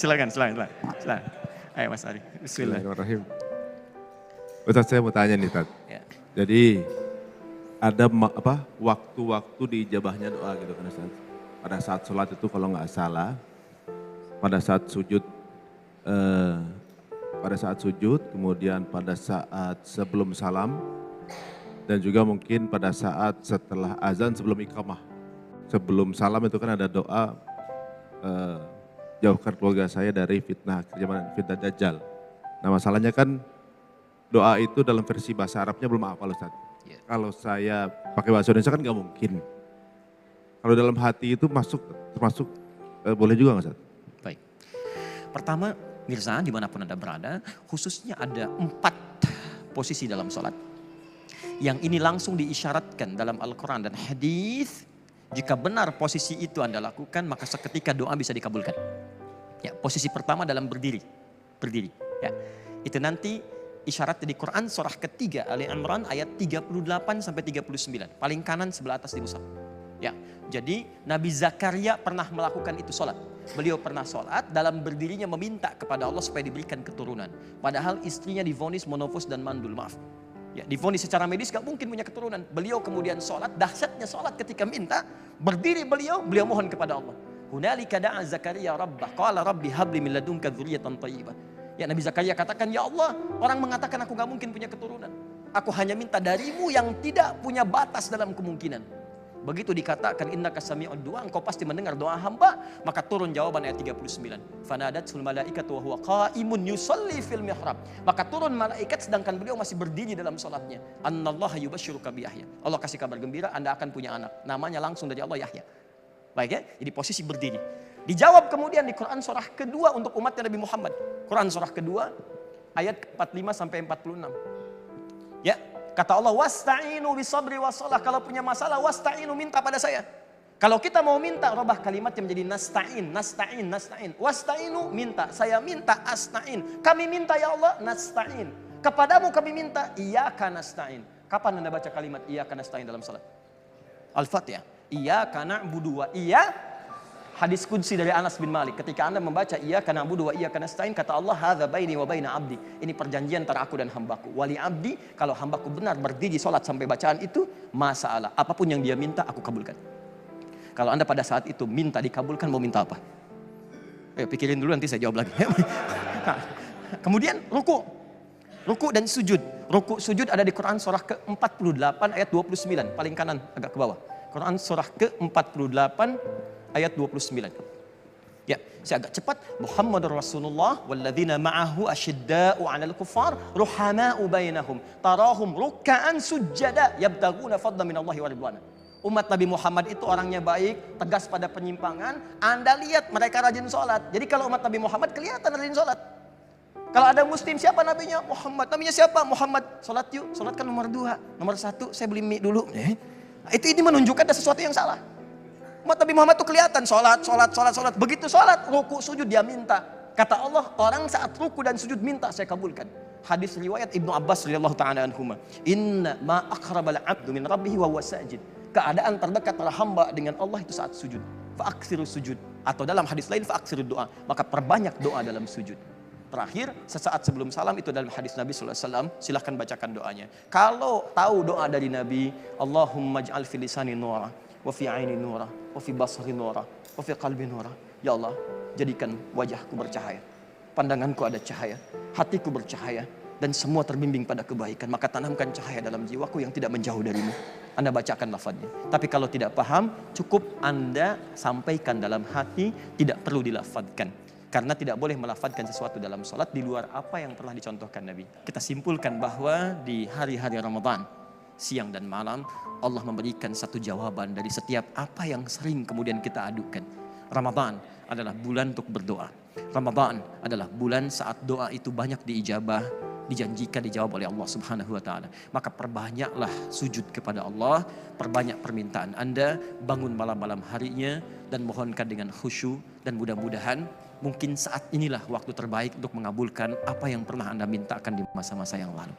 Silakan. Ayo Mas Ari. Bismillah. Bismillahirrahmanirrahim. Ustaz, saya mau tanya nih, Ustaz. Ya. Jadi ada waktu-waktu diijabahnya doa gitu kan Ustaz. Pada saat sholat itu kalau nggak salah, pada saat sujud, kemudian pada saat sebelum salam, dan juga mungkin pada saat setelah azan sebelum iqamah. Sebelum salam itu kan ada doa, jauhkan keluarga saya dari fitnah Dajjal. Nah masalahnya kan doa itu dalam versi bahasa Arabnya belum hafal Ustaz. Yeah. Kalau saya pakai bahasa Indonesia kan nggak mungkin. Kalau dalam hati itu termasuk boleh juga nggak Ustaz? Baik. Pertama, Mirza dimanapun Anda berada, khususnya ada 4 posisi dalam sholat. Yang ini langsung diisyaratkan dalam Al-Quran dan hadis. Jika benar posisi itu Anda lakukan, maka seketika doa bisa dikabulkan. Ya, posisi pertama dalam berdiri. Ya, itu nanti isyarat di Quran surah ketiga Ali Imran ayat 38 sampai 39. Paling kanan sebelah atas di mushaf. Ya, jadi Nabi Zakaria pernah melakukan itu sholat. Beliau pernah sholat dalam berdirinya meminta kepada Allah supaya diberikan keturunan. Padahal istrinya divonis monofos dan mandul, maaf. Ya, divonis secara medis gak mungkin punya keturunan. Beliau kemudian sholat, dahsyatnya sholat ketika minta, berdiri beliau mohon kepada Allah. Hunalika da'a Zakaria rabbah, qala rabbi habli min ladunka dzurriyyatan thayyibah. Ya, Nabi Zakaria katakan, ya Allah, orang mengatakan aku gak mungkin punya keturunan. Aku hanya minta darimu yang tidak punya batas dalam kemungkinan. Begitu dikatakan innaka sami'ud du'a, engkau pasti mendengar doa hamba, maka turun jawaban ayat 39. Fanadatul malaikatu wa huwa qa'imun yusalli fil mihrab. Maka turun malaikat sedangkan beliau masih berdiri dalam salatnya. Annallaha yubashshiruka bi Yahya. Allah kasih kabar gembira Anda akan punya anak. Namanya langsung dari Allah Yahya. Baik ya, jadi posisi berdiri. Dijawab kemudian di Quran surah kedua untuk umatnya Nabi Muhammad. Quran surah kedua ayat 45 sampai 46. Ya, kata Allah, wasta'inu bisabri wassalah. Kalau punya masalah, wasta'inu, minta pada saya. Kalau kita mau minta, robah kalimatnya menjadi nasta'in. Wasta'inu, minta. Saya minta, asta'in. Kami minta ya Allah, nasta'in. Kepadamu kami minta, iyyaka nasta'in. Kapan Anda baca kalimat iyyaka nasta'in dalam salat? Al-Fatihah. Iyyaka na'budu wa hadis qudsi dari Anas bin Malik. Ketika Anda membaca iyyaka na'budu wa iyyaka nasta'in, kata Allah, hadza baini wa baina abdi. Ini perjanjian antara aku dan hambaku. Wali abdi, kalau hambaku benar berdiri salat sampai bacaan itu, masalah. Apapun yang dia minta, aku kabulkan. Kalau Anda pada saat itu minta dikabulkan, mau minta apa? Pikirin dulu, nanti saya jawab lagi. Kemudian ruku dan sujud. Ruku sujud ada di Quran surah ke-48 ayat 29. Paling kanan agak ke bawah. Quran surah ke-48 ayat 29. Ya, saya agak cepat. Muhammadur Rasulullah walladzina ma'ahu asyidda'u 'alal kuffar ruhama'u bainahum tarahum ruk'an sujada yabtaguna fadlan minallahi wa ridwana. Umat Nabi Muhammad itu orangnya baik, tegas pada penyimpangan. Anda lihat mereka rajin sholat. Jadi kalau umat Nabi Muhammad kelihatan rajin sholat. Kalau ada muslim, siapa nabinya? Muhammad. Nabinya siapa? Muhammad. Sholat yuk. Sholat kan nomor 2. Nomor 1, saya beli mie dulu. Itu ini menunjukkan ada sesuatu yang salah. Umat Nabi Muhammad itu kelihatan sholat. Begitu sholat, ruku sujud dia minta. Kata Allah, orang saat ruku dan sujud minta, saya kabulkan. Hadis riwayat Ibnu Abbas radhiyallahu ta'ala anhuma. Inna ma aqrabal abdu min rabbihi wa huwa sajid. Keadaan terdekat para hamba dengan Allah itu saat sujud. Fa'aksiru sujud. Atau dalam hadis lain, fa'aksiru doa. Maka perbanyak doa dalam sujud. Terakhir, sesaat sebelum salam itu dalam hadis Nabi SAW, silahkan bacakan doanya. Kalau tahu doa dari Nabi, Allahumma ja'al fi lisani nura, wa fi aini nura, wa fi basari nura, wa fi qalbi nura. Ya Allah, jadikan wajahku bercahaya, pandanganku ada cahaya, hatiku bercahaya, dan semua terbimbing pada kebaikan. Maka tanamkan cahaya dalam jiwaku yang tidak menjauh darimu. Anda bacakan lafadznya. Tapi kalau tidak paham, cukup Anda sampaikan dalam hati, tidak perlu dilafadzkan. Karena tidak boleh melafadzkan sesuatu dalam sholat di luar apa yang telah dicontohkan Nabi. Kita simpulkan bahwa di hari-hari Ramadan, siang dan malam, Allah memberikan satu jawaban dari setiap apa yang sering kemudian kita adukan. Ramadan adalah bulan untuk berdoa. Ramadan adalah bulan saat doa itu banyak diijabah, dijanjikan dijawab oleh Allah Subhanahu wa ta'ala. Maka perbanyaklah sujud kepada Allah, perbanyak permintaan Anda, bangun malam-malam harinya dan mohonkan dengan khusyuk, dan mudah-mudahan mungkin saat inilah waktu terbaik untuk mengabulkan apa yang pernah Anda mintakan di masa-masa yang lalu.